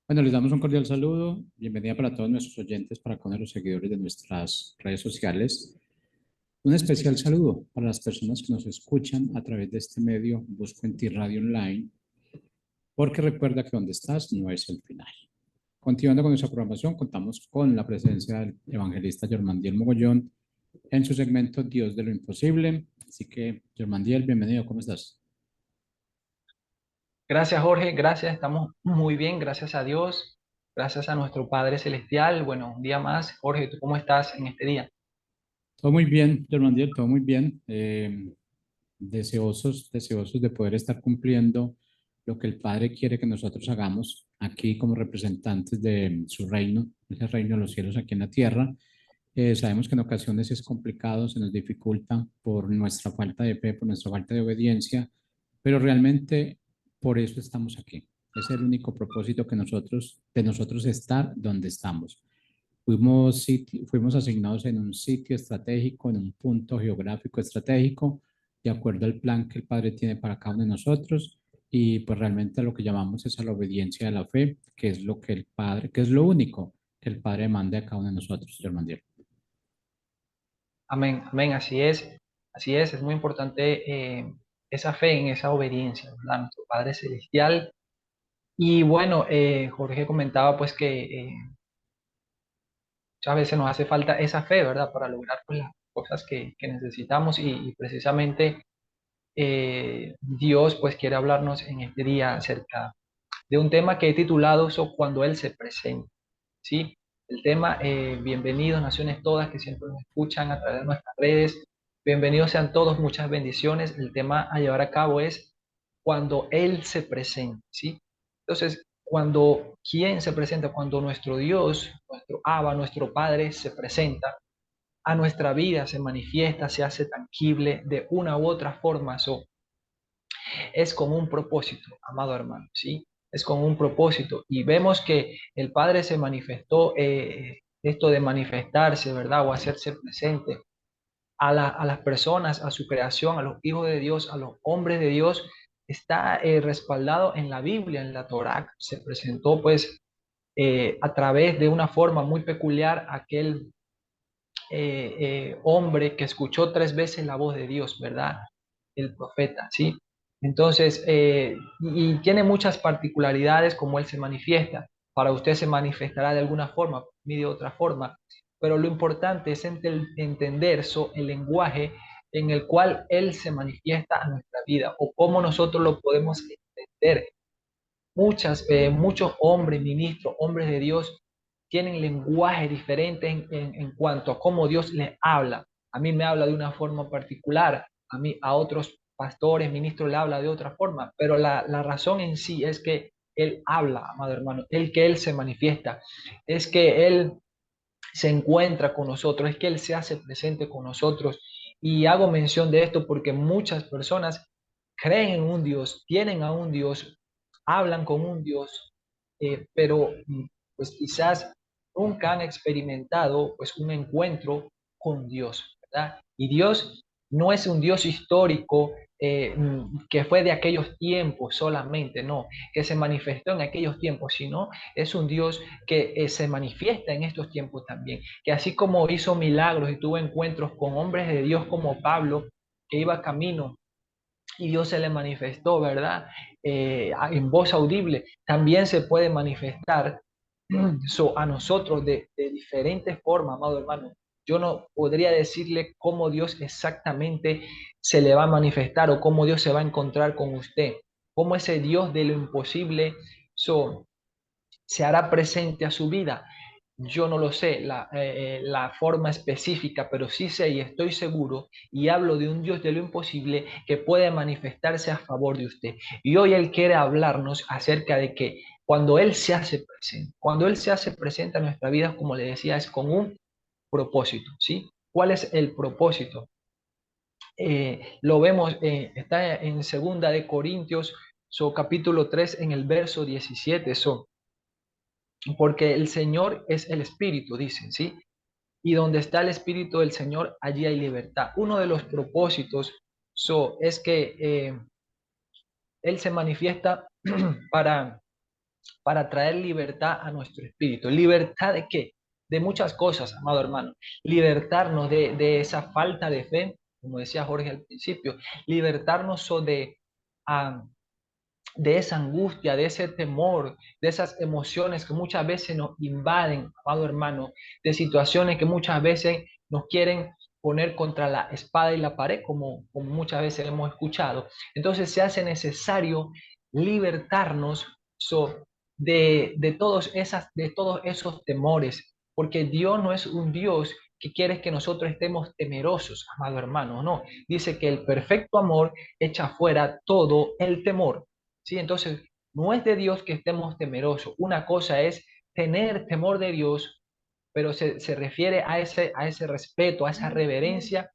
Bueno, les damos un cordial saludo. Bienvenida para todos nuestros oyentes, para cada uno de los seguidores de nuestras redes sociales. Un especial saludo para las personas que nos escuchan a través de este medio Busco en Ti Radio Online, porque recuerda que donde estás no es el final. Continuando con nuestra programación, contamos con la presencia del evangelista Germandiel Mogollón en su segmento Dios de lo Imposible. Así que, Germandiel, bienvenido, ¿cómo estás? Gracias, Jorge. Gracias. Estamos muy bien. Gracias a Dios. Gracias a nuestro Padre Celestial. Bueno, un día más. Jorge, ¿tú cómo estás en este día? Todo muy bien, Germandiel, todo muy bien. Deseosos de poder estar cumpliendo lo que el Padre quiere que nosotros hagamos aquí como representantes de su reino, ese reino de los cielos aquí en la tierra. Sabemos que en ocasiones es complicado, se nos dificulta por nuestra falta de fe, por nuestra falta de obediencia, pero realmente por eso estamos aquí. Es el único propósito de nosotros estar donde estamos. Fuimos asignados en un sitio estratégico, en un punto geográfico estratégico, de acuerdo al plan que el Padre tiene para cada uno de nosotros. Y pues realmente lo que llamamos es a la obediencia de la fe, que es lo que el Padre, que es lo único que el Padre manda a cada uno de nosotros, hermano Diego. Amén. Amén. Así es. Así es. Es muy importante esa fe en esa obediencia, ¿verdad? Nuestro Padre Celestial. Y bueno, Jorge comentaba pues que muchas veces nos hace falta esa fe, ¿verdad? Para lograr pues las cosas que necesitamos y precisamente Dios pues quiere hablarnos en este día acerca de un tema que he titulado Cuando Él se presenta, ¿sí? El tema, bienvenidos naciones todas que siempre nos escuchan a través de nuestras redes, bienvenidos sean todos, muchas bendiciones. El tema a llevar a cabo es cuando Él se presenta, ¿sí? Entonces, cuando ¿quién se presenta? Cuando nuestro Dios, nuestro Abba, nuestro Padre se presenta a nuestra vida, se manifiesta, se hace tangible de una u otra forma. Es con un propósito, amado hermano, ¿sí? Es con un propósito. Y vemos que el Padre se manifestó, esto de manifestarse, ¿verdad? O hacerse presente a las personas, a su creación, a los hijos de Dios, a los hombres de Dios, está respaldado en la Biblia, en la Torá. Se presentó pues a través de una forma muy peculiar aquel hombre que escuchó tres veces la voz de Dios, ¿verdad? El profeta, ¿sí? Entonces, y tiene muchas particularidades como él se manifiesta. Para usted se manifestará de alguna forma, ni de otra forma, pero lo importante es entender el lenguaje en el cual él se manifiesta a nuestra vida o cómo nosotros lo podemos entender. Muchos hombres, ministros, hombres de Dios, tienen lenguaje diferente en cuanto a cómo Dios les habla. A mí me habla de una forma particular, a otros pastores, ministros le habla de otra forma, pero la razón en sí es que Él habla, amado hermano, que Él se manifiesta, es que Él se encuentra con nosotros, es que Él se hace presente con nosotros. Y hago mención de esto porque muchas personas creen en un Dios, tienen a un Dios, hablan con un Dios, pero pues quizás nunca han experimentado pues un encuentro con Dios, ¿verdad? Y Dios no es un Dios histórico que fue de aquellos tiempos solamente, no, que se manifestó en aquellos tiempos, sino es un Dios que se manifiesta en estos tiempos también, que así como hizo milagros y tuvo encuentros con hombres de Dios como Pablo, que iba camino y Dios se le manifestó, ¿verdad? En voz audible, también se puede manifestar a nosotros de diferentes formas, amado hermano. Yo no podría decirle cómo Dios exactamente se le va a manifestar o cómo Dios se va a encontrar con usted, cómo ese Dios de lo imposible se hará presente a su vida. Yo no lo sé, la forma específica, pero sí sé y estoy seguro y hablo de un Dios de lo imposible que puede manifestarse a favor de usted. Y hoy Él quiere hablarnos acerca de que cuando Él se hace presente, cuando Él se hace presente a nuestra vida, como le decía, es con un propósito, ¿sí? ¿Cuál es el propósito? Lo vemos, está en segunda de Corintios, capítulo 3 en el verso 17, porque el Señor es el Espíritu, dicen, ¿sí? Y donde está el Espíritu del Señor, allí hay libertad. Uno de los propósitos es que Él se manifiesta para para traer libertad a nuestro espíritu. ¿Libertad de qué? De muchas cosas, amado hermano. Libertarnos de esa falta de fe, como decía Jorge al principio. Libertarnos ah, de esa angustia, de ese temor, de esas emociones que muchas veces nos invaden, amado hermano, de situaciones que muchas veces nos quieren poner contra la espada y la pared, como muchas veces hemos escuchado. Entonces se hace necesario libertarnos de todos esos temores, porque Dios no es un Dios que quiere que nosotros estemos temerosos, amado hermano, no. Dice que el perfecto amor echa fuera todo el temor. ¿Sí? Entonces, no es de Dios que estemos temerosos. Una cosa es tener temor de Dios, pero se refiere a ese respeto, a esa reverencia,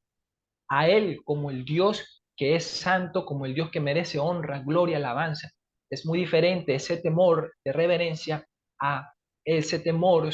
a Él como el Dios que es santo, como el Dios que merece honra, gloria, alabanza. Es muy diferente ese temor de reverencia a ese temor,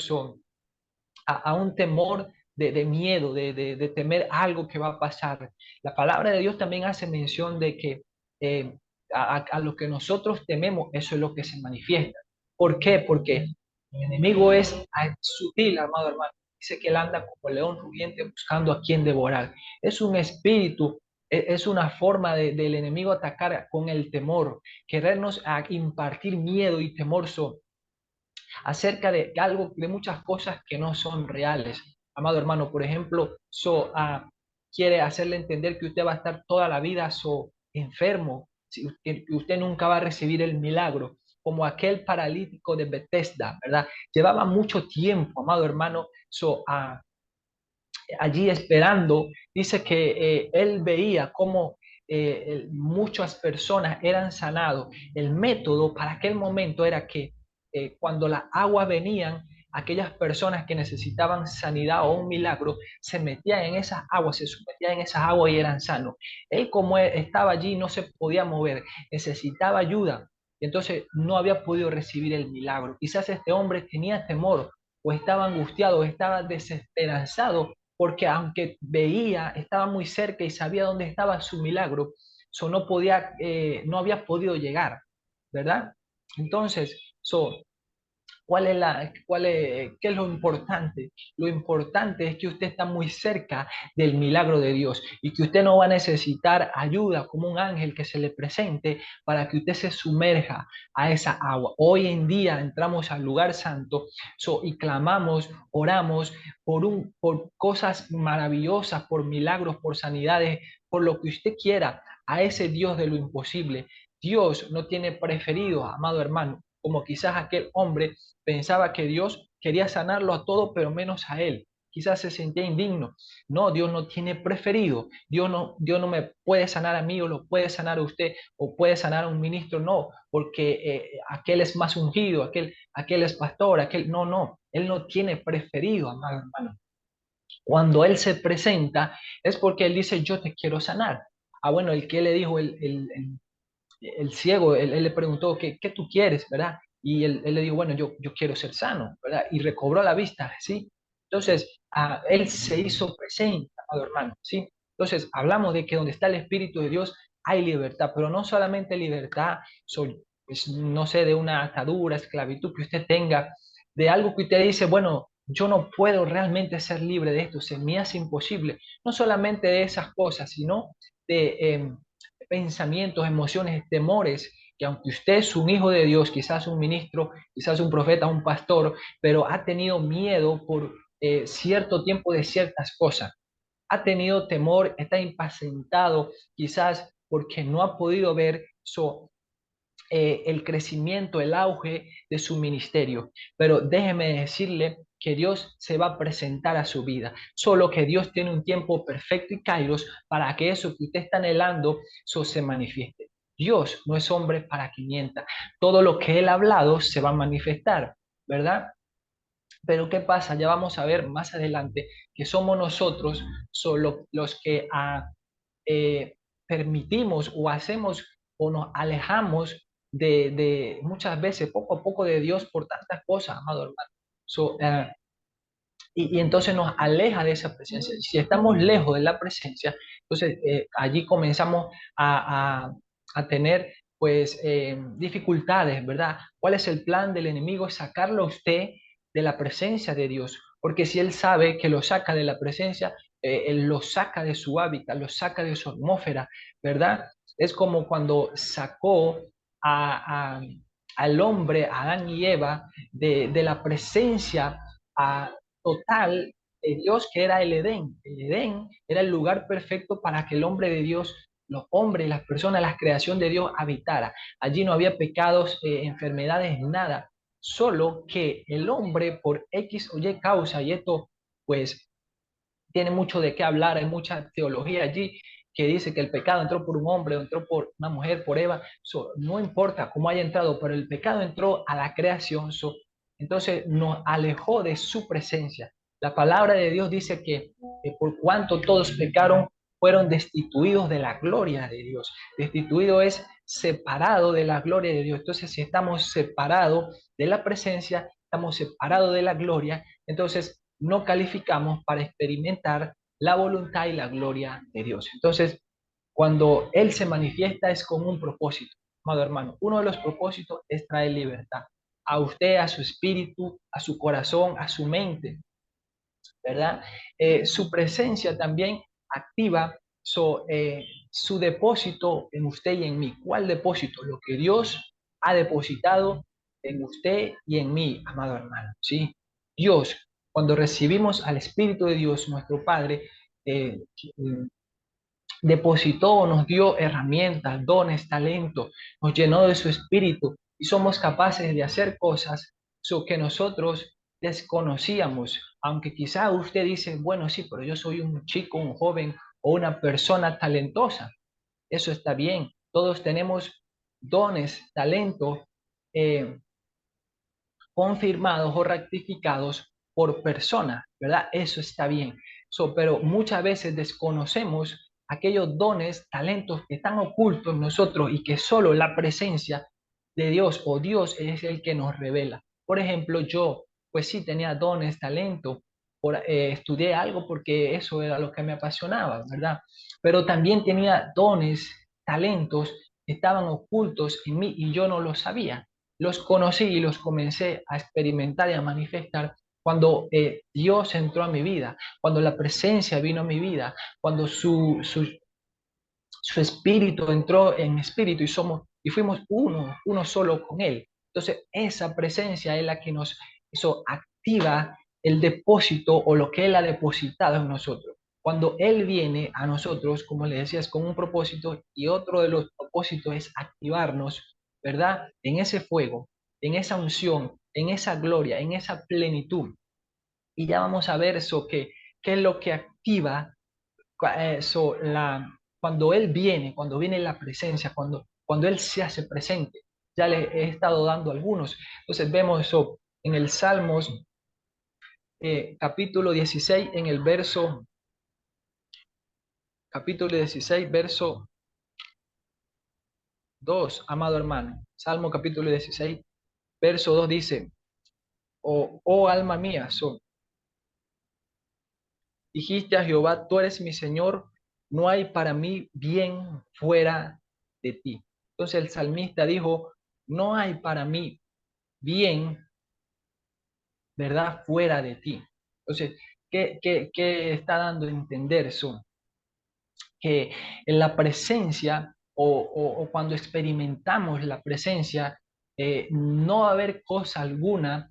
a un temor de miedo, de temer algo que va a pasar. La palabra de Dios también hace mención de que eh, a lo que nosotros tememos, eso es lo que se manifiesta. ¿Por qué? Porque el enemigo es sutil, amado hermano. Dice que él anda como león rugiente buscando a quien devorar. Es un espíritu, es una forma del enemigo atacar con el temor, querernos impartir miedo y temor acerca de algo, de muchas cosas que no son reales. Amado hermano, por ejemplo, quiere hacerle entender que usted va a estar toda la vida enfermo, que usted nunca va a recibir el milagro, como aquel paralítico de Bethesda, ¿verdad? Llevaba mucho tiempo, amado hermano, allí esperando. Dice que él veía cómo muchas personas eran sanados. El método para aquel momento era que cuando las aguas venían, aquellas personas que necesitaban sanidad o un milagro se metían en esas aguas, se sometían en esas aguas y eran sanos. Él, como él estaba allí, no se podía mover, necesitaba ayuda y entonces no había podido recibir el milagro. Quizás este hombre tenía temor o estaba angustiado o estaba desesperanzado porque aunque veía, estaba muy cerca y sabía dónde estaba su milagro, no podía, no había podido llegar, ¿verdad? Entonces, ¿qué es lo importante? Lo importante es que usted está muy cerca del milagro de Dios y que usted no va a necesitar ayuda como un ángel que se le presente para que usted se sumerja a esa agua. Hoy en día entramos al lugar santo y clamamos, oramos por cosas maravillosas, por milagros, por sanidades, por lo que usted quiera, a ese Dios de lo imposible. Dios no tiene preferido, amado hermano, como quizás aquel hombre pensaba que Dios quería sanarlo a todo, pero menos a él. Quizás se sentía indigno. No, Dios no tiene preferido. Dios no me puede sanar a mí o lo puede sanar a usted o puede sanar a un ministro. No, porque aquel es más ungido, aquel es pastor, aquel. No, no. Él no tiene preferido, amado hermano. Cuando Él se presenta es porque Él dice, yo te quiero sanar. Ah, bueno, el que le dijo el ciego, él le preguntó, ¿qué tú quieres, verdad? Y él le dijo, bueno, yo quiero ser sano, ¿verdad? Y recobró la vista, ¿sí? Entonces, él se hizo presente, amado hermano, ¿sí? Entonces, hablamos de que donde está el Espíritu de Dios hay libertad, pero no solamente libertad, pues, no sé, de una atadura, esclavitud que usted tenga, de algo que usted dice, bueno, yo no puedo realmente ser libre de esto, se me hace imposible. No solamente de esas cosas, sino de pensamientos, emociones, temores, que aunque usted es un hijo de Dios, quizás un ministro, quizás un profeta, un pastor, pero ha tenido miedo por cierto tiempo de ciertas cosas, ha tenido temor, está impacientado, quizás porque no ha podido ver el crecimiento, el auge de su ministerio. Pero déjeme decirle que Dios se va a presentar a su vida, solo que Dios tiene un tiempo perfecto y kairos para que eso que usted está anhelando se manifieste. Dios no es hombre para que mienta. Todo lo que Él ha hablado se va a manifestar, ¿verdad? Pero ¿qué pasa? Ya vamos a ver más adelante que somos nosotros solo los que eh, permitimos o hacemos o nos alejamos muchas veces poco a poco de Dios por tantas cosas, amado hermano. Y entonces nos aleja de esa presencia. Si estamos lejos de la presencia, entonces allí comenzamos a tener pues dificultades, ¿verdad? ¿Cuál es el plan del enemigo? Es sacarlo a usted de la presencia de Dios, porque si él sabe que lo saca de la presencia, él lo saca de su hábitat, lo saca de su atmósfera, ¿verdad? Es como cuando sacó a, a- al hombre, a Adán y Eva, de la presencia total de Dios, que era el Edén. El Edén era el lugar perfecto para que el hombre de Dios, los hombres, las personas, la creación de Dios habitara. Allí no había pecados, enfermedades, nada. Solo que el hombre, por X o Y causa, y esto pues tiene mucho de qué hablar, hay mucha teología allí que dice que el pecado entró por un hombre, entró por una mujer, por Eva. No importa cómo haya entrado, pero el pecado entró a la creación. Entonces nos alejó de su presencia. La palabra de Dios dice que por cuanto todos pecaron, fueron destituidos de la gloria de Dios. Destituido es separado de la gloria de Dios. Entonces, si estamos separados de la presencia, estamos separados de la gloria, entonces no calificamos para experimentar la voluntad y la gloria de Dios. Entonces, cuando Él se manifiesta es con un propósito, amado hermano. Uno de los propósitos es traer libertad a usted, a su espíritu, a su corazón, a su mente, ¿verdad? Su presencia también activa su depósito en usted y en mí. ¿Cuál depósito? Lo que Dios ha depositado en usted y en mí, amado hermano. ¿Sí? Dios, cuando recibimos al Espíritu de Dios, nuestro Padre, eh, depositó, nos dio herramientas, dones, talentos, nos llenó de su espíritu y somos capaces de hacer cosas que nosotros desconocíamos. Aunque quizá usted dice, bueno, sí, pero yo soy un chico, un joven o una persona talentosa. Eso está bien. Todos tenemos dones, talentos confirmados o ratificados por personas, ¿verdad? Eso está bien. Pero muchas veces desconocemos aquellos dones, talentos que están ocultos en nosotros y que solo la presencia de Dios o Dios es el que nos revela. Por ejemplo, yo, pues sí, tenía dones, talentos, estudié algo porque eso era lo que me apasionaba, ¿verdad? Pero también tenía dones, talentos que estaban ocultos en mí y yo no lo sabía. Los conocí y los comencé a experimentar y a manifestar cuando Dios entró a mi vida, cuando la presencia vino a mi vida, cuando su espíritu entró en mi espíritu y fuimos uno solo con Él. Entonces, esa presencia es la que eso activa el depósito o lo que Él ha depositado en nosotros. Cuando Él viene a nosotros, como le decía, es con un propósito y otro de los propósitos es activarnos, ¿verdad? En ese fuego, en esa unción, en esa gloria, en esa plenitud. Y ya vamos a ver eso, qué es lo que activa cuando Él viene, cuando viene la presencia, cuando Él se hace presente. Ya le he estado dando algunos. Entonces vemos eso en el Salmos capítulo 16, en el capítulo 16, verso 2, amado hermano. Salmo capítulo 16, verso 2 dice, oh alma mía, dijiste a Jehová, tú eres mi Señor, no hay para mí bien fuera de ti. Entonces el salmista dijo, no hay para mí bien, ¿verdad? Fuera de ti. Entonces, ¿qué está dando a entender eso? Que en la presencia o cuando experimentamos la presencia, no va a haber cosa alguna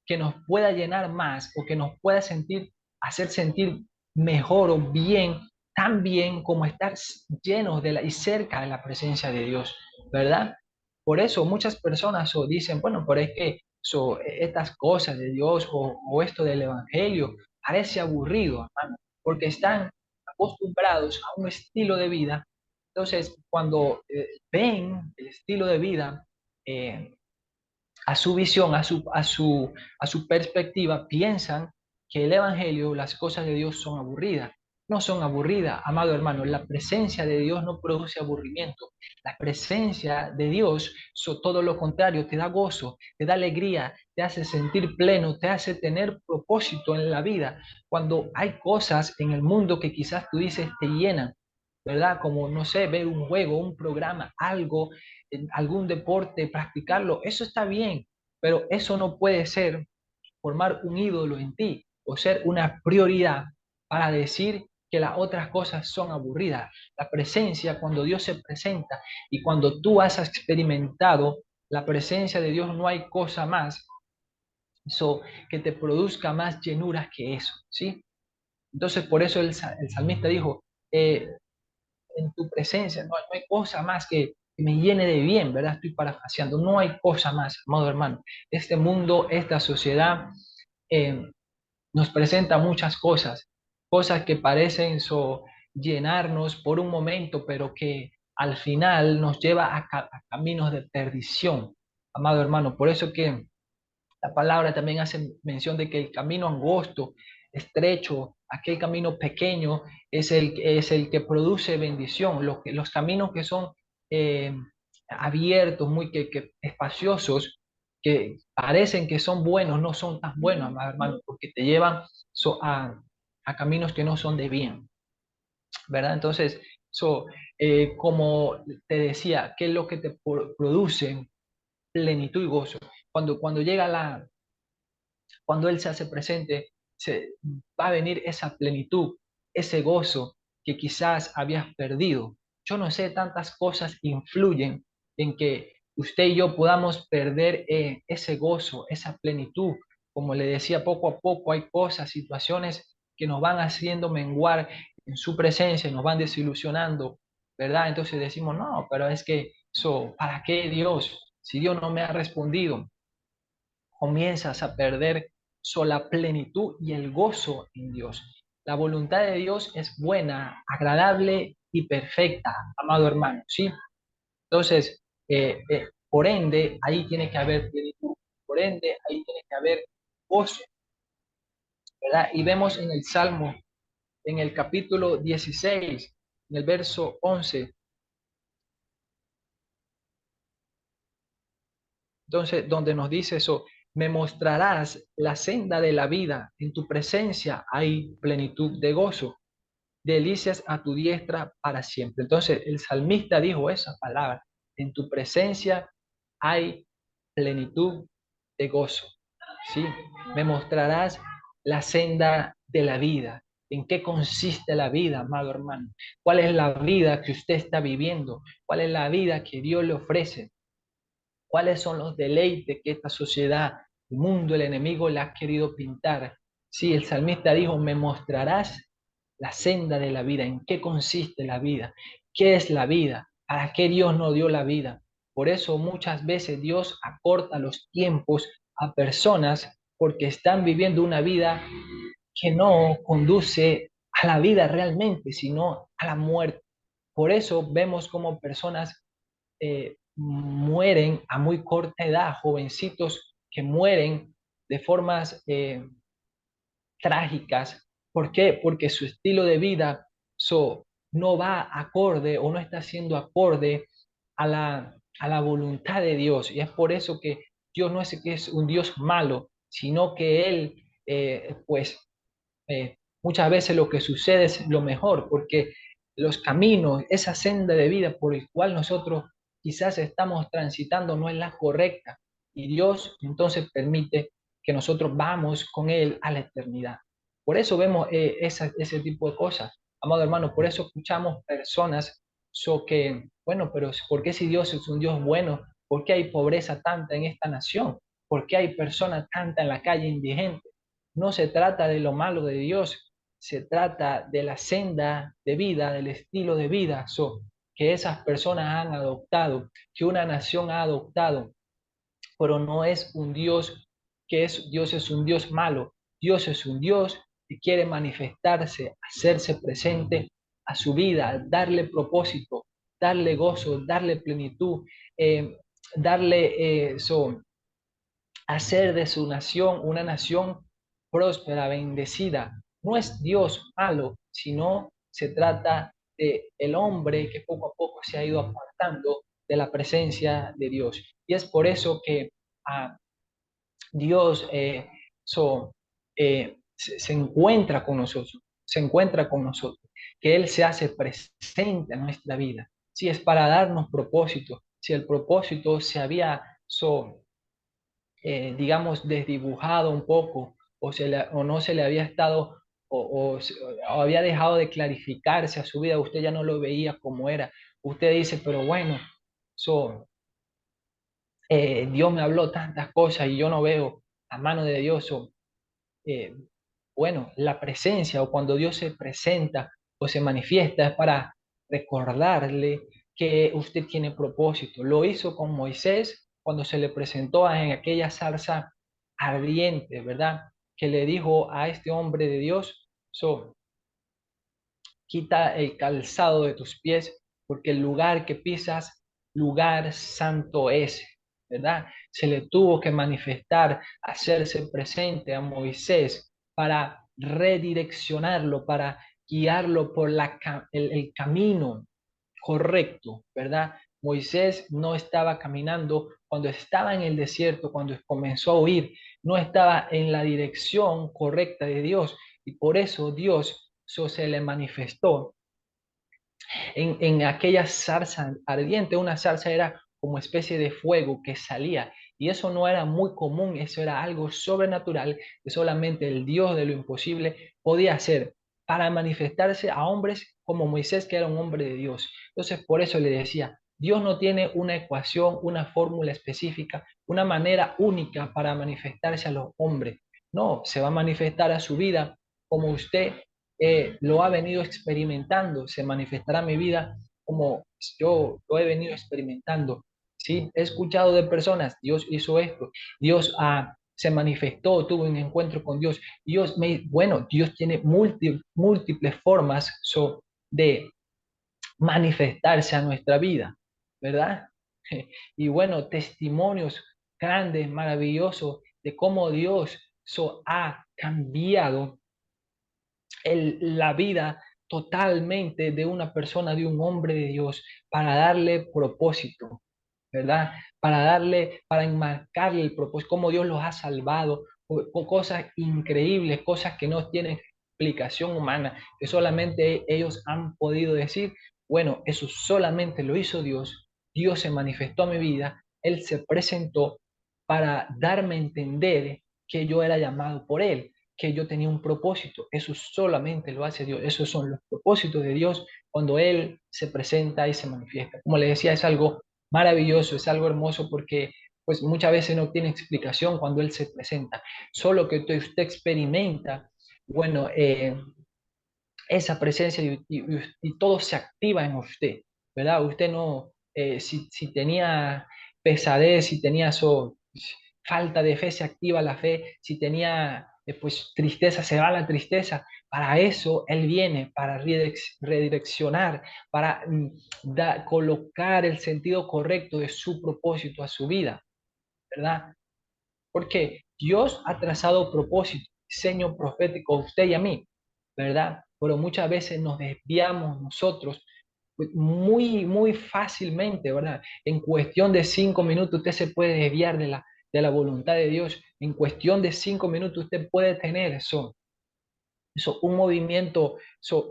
que nos pueda llenar más o que nos pueda hacer sentir mejor o bien, tan bien como estar llenos y cerca de la presencia de Dios, ¿verdad? Por eso muchas personas dicen, bueno, pero es que estas cosas de Dios o esto del Evangelio parece aburrido, hermano, porque están acostumbrados a un estilo de vida. Entonces, cuando ven el estilo de vida, eh, a su visión, a su perspectiva, piensan que el Evangelio, las cosas de Dios son aburridas. No son aburridas, amado hermano. La presencia de Dios no produce aburrimiento. La presencia de Dios, todo lo contrario, te da gozo, te da alegría, te hace sentir pleno, te hace tener propósito en la vida. Cuando hay cosas en el mundo que quizás tú dices te llenan, ¿verdad? Como, no sé, ver un juego, un programa, algo, algún deporte, practicarlo, eso está bien, pero eso no puede ser formar un ídolo en ti o ser una prioridad para decir que las otras cosas son aburridas. La presencia, cuando Dios se presenta y cuando tú has experimentado la presencia de Dios, no hay cosa más que te produzca más llenuras que eso, ¿sí? Entonces, por eso el salmista dijo, en tu presencia no hay cosa más que me llene de bien, ¿verdad? Estoy parafraseando, no hay cosa más, amado hermano. Este mundo, esta sociedad, eh, nos presenta muchas cosas, cosas que parecen llenarnos por un momento, pero que al final nos lleva a caminos de perdición, amado hermano. Por eso que la palabra también hace mención de que el camino angosto, estrecho, aquel camino pequeño es el que produce bendición. Los caminos que son eh, abiertos, muy que espaciosos, que parecen que son buenos, no son tan buenos, amado hermano, porque te llevan a caminos que no son de bien, ¿verdad? Entonces, como te decía, ¿qué es lo que te produce plenitud y gozo? Cuando llega cuando Él se hace presente, va a venir esa plenitud, ese gozo que quizás habías perdido. Yo no sé, tantas cosas influyen en que usted y yo podamos perder ese gozo, esa plenitud. Como le decía, poco a poco hay cosas, situaciones que nos van haciendo menguar en su presencia, nos van desilusionando, ¿verdad? Entonces decimos, no, pero es que ¿para qué Dios? Si Dios no me ha respondido, comienzas a perder la plenitud y el gozo en Dios. La voluntad de Dios es buena, agradable y perfecta, amado hermano, ¿sí? Entonces, por ende, ahí tiene que haber plenitud, por ende, ahí tiene que haber gozo, ¿verdad? Y vemos en el Salmo, en el capítulo 16, en el verso 11, entonces, donde nos dice eso, me mostrarás la senda de la vida, en tu presencia hay plenitud de gozo, delicias a tu diestra para siempre. Entonces, el salmista dijo esa palabra, en tu presencia hay plenitud de gozo, ¿sí? Me mostrarás la senda de la vida. ¿En qué consiste la vida, amado hermano? ¿Cuál es la vida que usted está viviendo? ¿Cuál es la vida que Dios le ofrece? ¿Cuáles son los deleites que esta sociedad, el mundo, el enemigo le ha querido pintar? Sí, el salmista dijo, me mostrarás la senda de la vida, en qué consiste la vida, qué es la vida, para qué Dios nos dio la vida. Por eso muchas veces Dios acorta los tiempos a personas porque están viviendo una vida que no conduce a la vida realmente, sino a la muerte. Por eso vemos como personas mueren a muy corta edad, jovencitos que mueren de formas trágicas. ¿Por qué? Porque su estilo de vida no va acorde o no está siendo acorde a la voluntad de Dios. Y es por eso que Dios no es que es un Dios malo, sino que Él, muchas veces lo que sucede es lo mejor, porque los caminos, esa senda de vida por el cual nosotros quizás estamos transitando no es la correcta. Y Dios entonces permite que nosotros vamos con Él a la eternidad. Por eso vemos ese tipo de cosas, amado hermano, por eso escuchamos personas bueno, pero ¿por qué si Dios es un Dios bueno? ¿Por qué hay pobreza tanta en esta nación? ¿Por qué hay personas tanta en la calle indigentes? No se trata de lo malo de Dios, se trata de la senda de vida, del estilo de vida que esas personas han adoptado, que una nación ha adoptado, pero no es un Dios Dios es un Dios malo. Dios es un Dios que quiere manifestarse, hacerse presente a su vida, darle propósito, darle gozo, darle plenitud, eh, darle hacer de su nación una nación próspera, bendecida. No es Dios malo, sino se trata de el hombre que poco a poco se ha ido apartando de la presencia de Dios. Y es por eso que Dios se encuentra con nosotros, se encuentra con nosotros. que Él se hace presente en nuestra vida. Si es para darnos propósito, si el propósito se había, digamos, desdibujado un poco o no se le había estado o había dejado de clarificarse a su vida, usted ya no lo veía como era. Usted dice, pero bueno, so, Dios me habló tantas cosas y yo no veo la mano de Dios. Eh, bueno, la presencia o cuando Dios se presenta o se manifiesta es para recordarle que usted tiene propósito. Lo hizo con Moisés cuando se le presentó en aquella zarza ardiente, ¿verdad? Que le dijo a este hombre de Dios, quita el calzado de tus pies, porque el lugar que pisas, lugar santo es, ¿verdad? Se le tuvo que manifestar, hacerse presente a Moisés para redireccionarlo, para guiarlo por el camino correcto, ¿verdad? Moisés no estaba caminando cuando estaba en el desierto, cuando comenzó a huir, no estaba en la dirección correcta de Dios y por eso Dios se le manifestó en aquella zarza ardiente. Una zarza era como especie de fuego que salía y eso no era muy común, eso era algo sobrenatural que solamente el Dios de lo imposible podía hacer para manifestarse a hombres como Moisés, que era un hombre de Dios. Entonces, por eso le decía, Dios no tiene una ecuación, una fórmula específica, una manera única para manifestarse a los hombres. No, se va a manifestar a su vida como usted lo ha venido experimentando, se manifestará mi vida como yo lo he venido experimentando. ¿Sí? He escuchado de personas, Dios hizo esto, Dios se manifestó, tuvo un encuentro con Dios. Bueno, Dios tiene múltiples formas de manifestarse a nuestra vida, ¿verdad? Y bueno, testimonios grandes, maravillosos de cómo Dios ha cambiado la vida totalmente de una persona, de un hombre de Dios, para darle propósito, ¿verdad? Para enmarcarle el propósito, cómo Dios los ha salvado, con cosas increíbles, cosas que no tienen explicación humana, que solamente ellos han podido decir, bueno, eso solamente lo hizo Dios, Dios se manifestó a mi vida, Él se presentó para darme a entender que yo era llamado por Él, que yo tenía un propósito. Eso solamente lo hace Dios. Esos son los propósitos de Dios cuando Él se presenta y se manifiesta. Como le decía, es algo maravilloso, es algo hermoso porque pues muchas veces no tiene explicación cuando Él se presenta. Solo que usted experimenta, bueno, esa presencia y todo se activa en usted, ¿verdad? Usted no, si tenía pesadez, si tenía falta de fe, se activa la fe, si tenía pues tristeza, se va la tristeza. Para eso Él viene, para redireccionar, para colocar el sentido correcto de su propósito a su vida, ¿verdad? Porque Dios ha trazado propósito, diseño profético a usted y a mí, ¿verdad? Pero muchas veces nos desviamos nosotros pues, muy fácilmente, ¿verdad? En cuestión de 5 minutos usted se puede desviar de la voluntad de Dios. En cuestión de 5 minutos usted puede tener un movimiento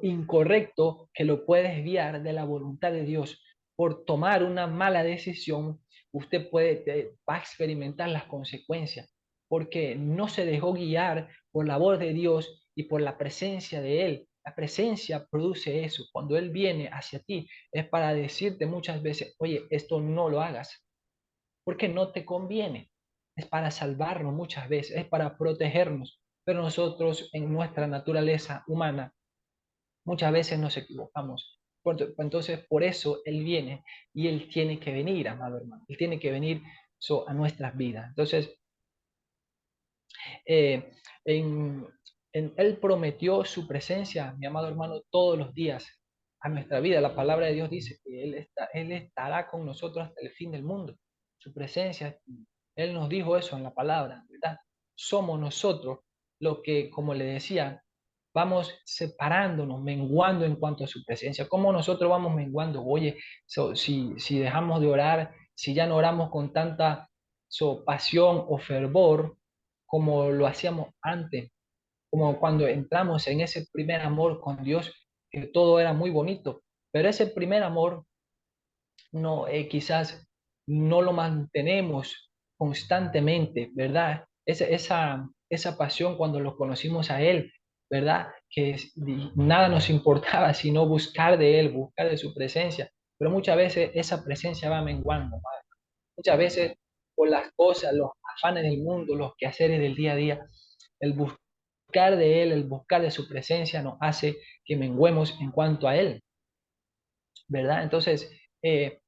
incorrecto que lo puede desviar de la voluntad de Dios. Por tomar una mala decisión, usted va a experimentar las consecuencias, porque no se dejó guiar por la voz de Dios y por la presencia de Él. La presencia produce eso. Cuando Él viene hacia ti, es para decirte muchas veces, oye, esto no lo hagas, porque no te conviene. Es para salvarnos muchas veces, es para protegernos, pero nosotros en nuestra naturaleza humana muchas veces nos equivocamos. Entonces, por eso Él viene y Él tiene que venir, amado hermano. Él tiene que venir a nuestras vidas. Entonces, eh, en, Él prometió su presencia, mi amado hermano, todos los días a nuestra vida. La palabra de Dios dice que Él estará con nosotros hasta el fin del mundo. Su presencia, Él nos dijo eso en la palabra, ¿verdad? Somos nosotros los que, como le decía, vamos separándonos, menguando en cuanto a su presencia. ¿Cómo nosotros vamos menguando? Oye, si dejamos de orar, si ya no oramos con tanta pasión o fervor como lo hacíamos antes, como cuando entramos en ese primer amor con Dios, que todo era muy bonito, pero ese primer amor no, quizás no lo mantenemos constantemente, ¿verdad? Esa pasión cuando lo conocimos a Él, ¿verdad? Nada nos importaba sino buscar de Él, buscar de su presencia, pero muchas veces esa presencia va menguando, ¿verdad? Muchas veces por las cosas, los afanes del mundo, los quehaceres del día a día, el buscar de Él, el buscar de su presencia nos hace que menguemos en cuanto a Él, ¿verdad? Entonces,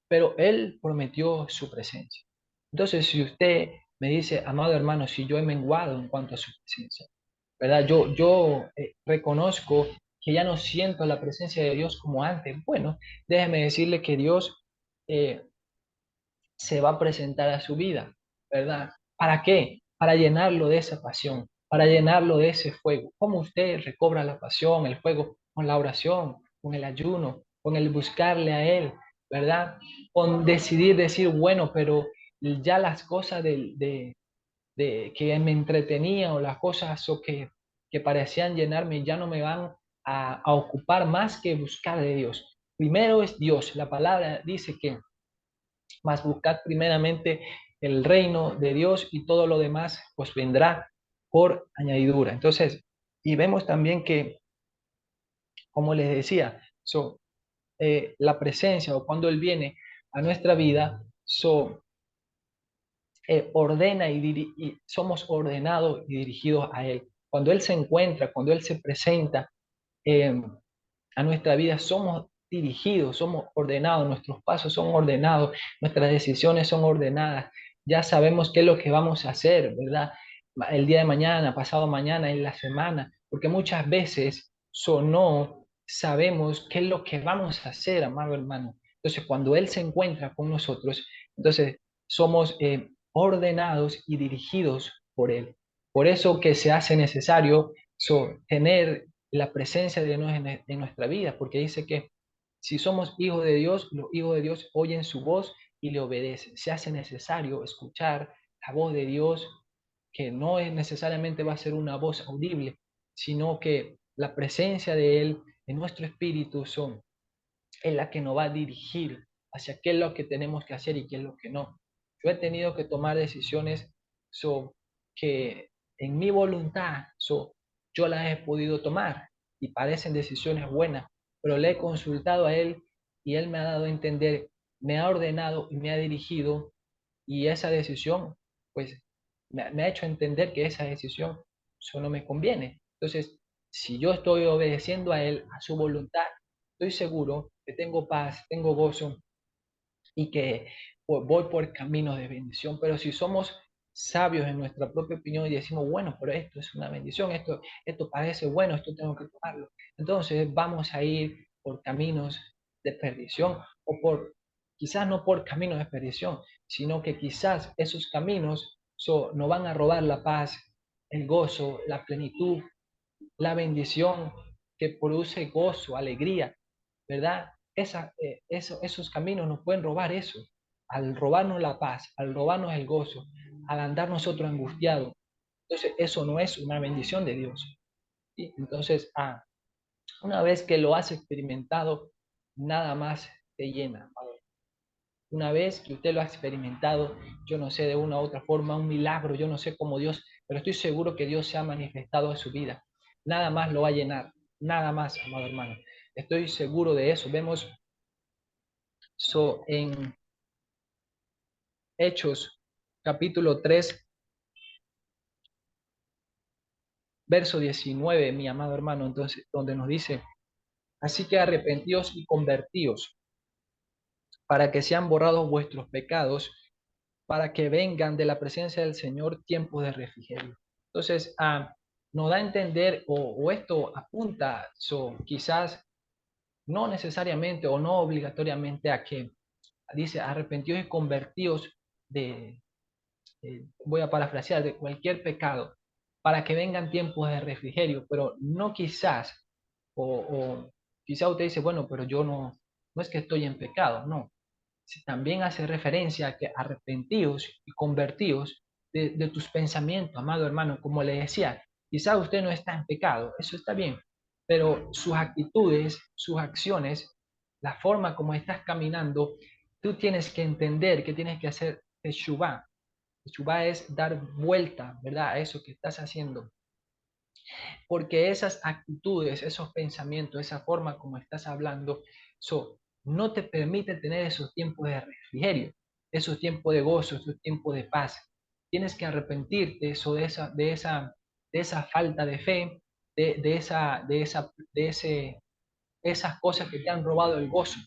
pero Él prometió su presencia. Entonces, si usted me dice, amado hermano, si yo he menguado en cuanto a su presencia, ¿verdad? Yo reconozco que ya no siento la presencia de Dios como antes. Bueno, déjeme decirle que Dios eh, se va a presentar a su vida, ¿verdad? ¿Para qué? Para llenarlo de esa pasión, para llenarlo de ese fuego. ¿Cómo usted recobra la pasión, el fuego? Con la oración, con el ayuno, con el buscarle a Él, ¿verdad? Con decidir decir, bueno, pero ya las cosas de que me entretenían o las cosas que parecían llenarme ya no me van a ocupar más que buscar de Dios. Primero es Dios. La palabra dice que mas buscad primeramente el reino de Dios y todo lo demás os vendrá por añadidura. Entonces, y vemos también que, como les decía, la presencia o cuando Él viene a nuestra vida, ordena y somos ordenados y dirigidos a Él. Cuando Él se encuentra, cuando Él se presenta, eh, a nuestra vida, somos dirigidos, somos ordenados, nuestros pasos son ordenados, nuestras decisiones son ordenadas, ya sabemos qué es lo que vamos a hacer, ¿verdad? El día de mañana, pasado mañana, en la semana, porque muchas veces no sabemos qué es lo que vamos a hacer, amado hermano. Entonces, cuando Él se encuentra con nosotros, entonces somos ordenados y dirigidos por Él. Por eso que se hace necesario tener la presencia de Dios en nuestra vida, porque dice que si somos hijos de Dios, los hijos de Dios oyen su voz y le obedecen. Se hace necesario escuchar la voz de Dios, que no es necesariamente va a ser una voz audible, sino que la presencia de Él en nuestro espíritu es la que nos va a dirigir hacia qué es lo que tenemos que hacer y qué es lo que no. Yo he tenido que tomar decisiones que en mi voluntad yo las he podido tomar y parecen decisiones buenas, pero le he consultado a Él y Él me ha dado a entender, me ha ordenado y me ha dirigido y esa decisión, pues, me ha hecho entender que esa decisión eso no me conviene. Entonces, si yo estoy obedeciendo a Él, a su voluntad, estoy seguro que tengo paz, tengo gozo y que pues, voy por caminos de bendición. Pero si somos sabios en nuestra propia opinión y decimos, bueno, pero esto es una bendición, esto parece bueno, esto tengo que tomarlo, entonces vamos a ir por caminos de perdición o quizás no por caminos de perdición, sino que quizás esos caminos nos van a robar la paz, el gozo, la plenitud, la bendición que produce gozo, alegría, ¿verdad? Esos caminos nos pueden robar eso, al robarnos la paz, al robarnos el gozo, al andar nosotros angustiados. Entonces, eso no es una bendición de Dios. ¿Sí? Entonces, una vez que lo has experimentado, nada más te llena. Una vez que usted lo ha experimentado, yo no sé, de una u otra forma, un milagro, yo no sé cómo Dios, pero estoy seguro que Dios se ha manifestado en su vida. Nada más lo va a llenar, nada más, amado hermano. Estoy seguro de eso. Vemos en Hechos, capítulo 3, verso 19, mi amado hermano, entonces, donde nos dice, así que arrepentíos y convertíos para que sean borrados vuestros pecados, para que vengan de la presencia del Señor tiempos de refrigerio. Entonces, nos da a entender, o esto apunta, quizás no necesariamente o no obligatoriamente a que, dice, arrepentidos y convertidos voy a parafrasear, de cualquier pecado, para que vengan tiempos de refrigerio, pero no quizás, o quizás usted dice, bueno, pero yo no es que estoy en pecado, no, también hace referencia a que arrepentidos y convertidos de tus pensamientos, amado hermano, como le decía, quizá usted no está en pecado, eso está bien, pero sus actitudes, sus acciones, la forma como estás caminando, tú tienes que entender que tienes que hacer teshuvá. Teshuvá es dar vuelta, ¿verdad? A eso que estás haciendo. Porque esas actitudes, esos pensamientos, esa forma como estás hablando, no te permite tener esos tiempos de refrigerio, esos tiempos de gozo, esos tiempos de paz. Tienes que arrepentirte de esa falta de fe, esas cosas que te han robado el gozo.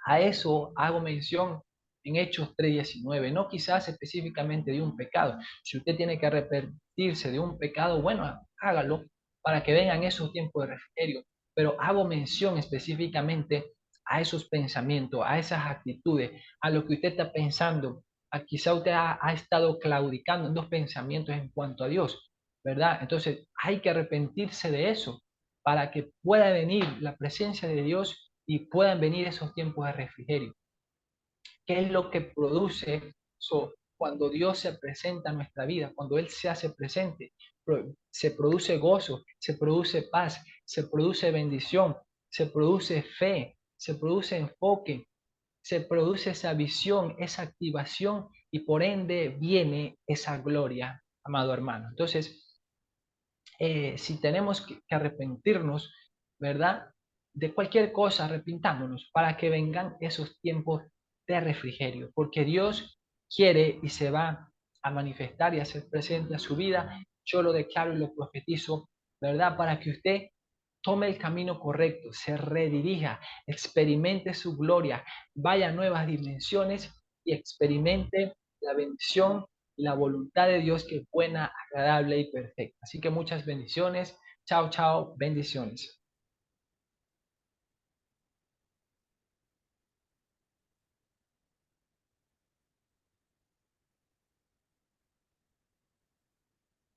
A eso hago mención en Hechos 3:19, no quizás específicamente de un pecado. Si usted tiene que arrepentirse de un pecado, bueno, hágalo para que vengan esos tiempos de refrigerio. Pero hago mención específicamente a esos pensamientos, a esas actitudes, a lo que usted está pensando. Quizá usted ha estado claudicando en dos pensamientos en cuanto a Dios, ¿verdad? Entonces hay que arrepentirse de eso para que pueda venir la presencia de Dios y puedan venir esos tiempos de refrigerio. ¿Qué es lo que produce cuando Dios se presenta en nuestra vida? Cuando Él se hace presente, se produce gozo, se produce paz, se produce bendición, se produce fe, se produce enfoque, se produce esa visión, esa activación y por ende viene esa gloria, amado hermano. Entonces, si tenemos que arrepentirnos, ¿verdad? De cualquier cosa, arrepintámonos para que vengan esos tiempos de refrigerio, porque Dios quiere y se va a manifestar y a hacer presente a su vida. Yo lo declaro y lo profetizo, ¿verdad? Para que usted tome el camino correcto, se redirija, experimente su gloria, vaya a nuevas dimensiones y experimente la bendición y la voluntad de Dios que es buena, agradable y perfecta. Así que muchas bendiciones. Chao, chao, bendiciones.